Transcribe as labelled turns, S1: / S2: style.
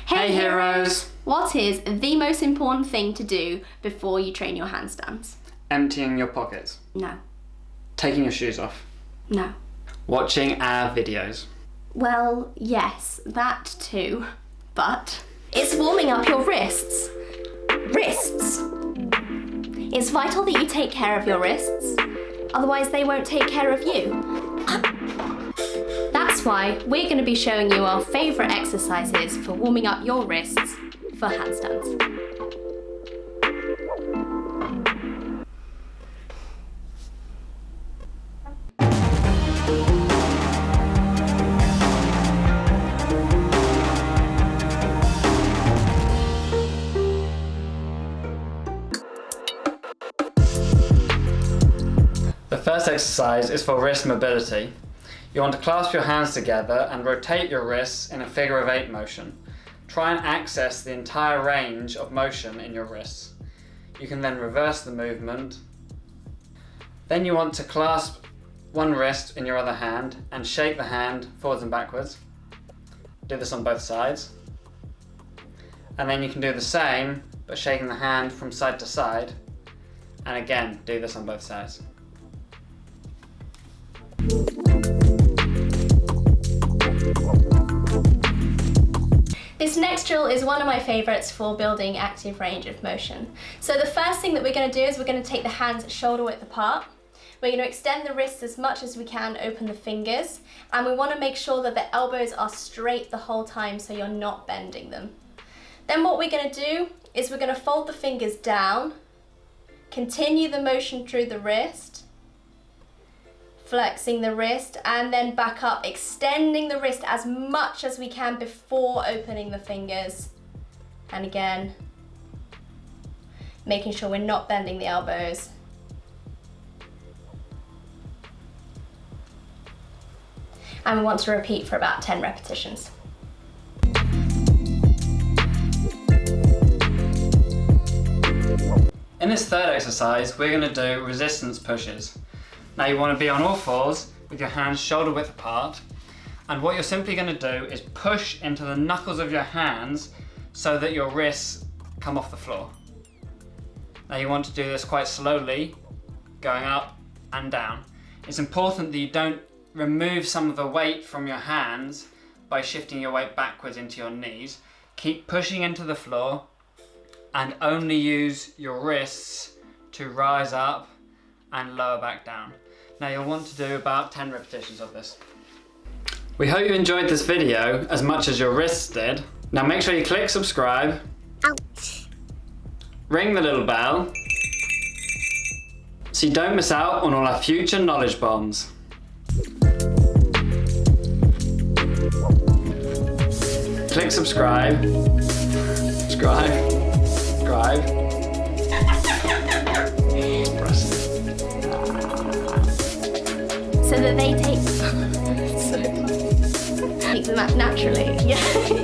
S1: Hey heroes!
S2: What is the most important thing to do before you train your handstands?
S1: Emptying your pockets.
S2: No.
S1: Taking your shoes off.
S2: No.
S1: Watching our videos.
S2: Well, yes, that too. But it's warming up your wrists. Wrists! It's vital that you take care of your wrists, otherwise they won't take care of you. That's why we're going to be showing you our favourite exercises for warming up your wrists for handstands.
S1: The first exercise is for wrist mobility. You want to clasp your hands together and rotate your wrists in a figure of 8 motion. Try and access the entire range of motion in your wrists. You can then reverse the movement. Then you want to clasp one wrist in your other hand and shake the hand forwards and backwards. Do this on both sides. And then you can do the same, but shaking the hand from side to side. And again, do this on both sides.
S2: This next drill is one of my favourites for building active range of motion. So the first thing that we're going to do is we're going to take the hands shoulder width apart. We're going to extend the wrists as much as we can, open the fingers, and we want to make sure that the elbows are straight the whole time so you're not bending them. Then what we're going to do is we're going to fold the fingers down, continue the motion through the wrist, flexing the wrist, and then back up, extending the wrist as much as we can before opening the fingers. And again, making sure we're not bending the elbows. And we want to repeat for about 10 repetitions.
S1: In this third exercise, we're going to do resistance pushes. Now you want to be on all fours with your hands shoulder width apart, and what you're simply going to do is push into the knuckles of your hands so that your wrists come off the floor. Now you want to do this quite slowly, going up and down. It's important that you don't remove some of the weight from your hands by shifting your weight backwards into your knees. Keep pushing into the floor and only use your wrists to rise up and lower back down. Now you'll want to do about 10 repetitions of this. We hope you enjoyed this video as much as your wrists did. Now make sure you click subscribe.
S3: Ouch.
S1: Ring the little bell so you don't miss out on all our future knowledge bombs. Click subscribe. Subscribe.
S2: So that they take them out naturally. Yeah.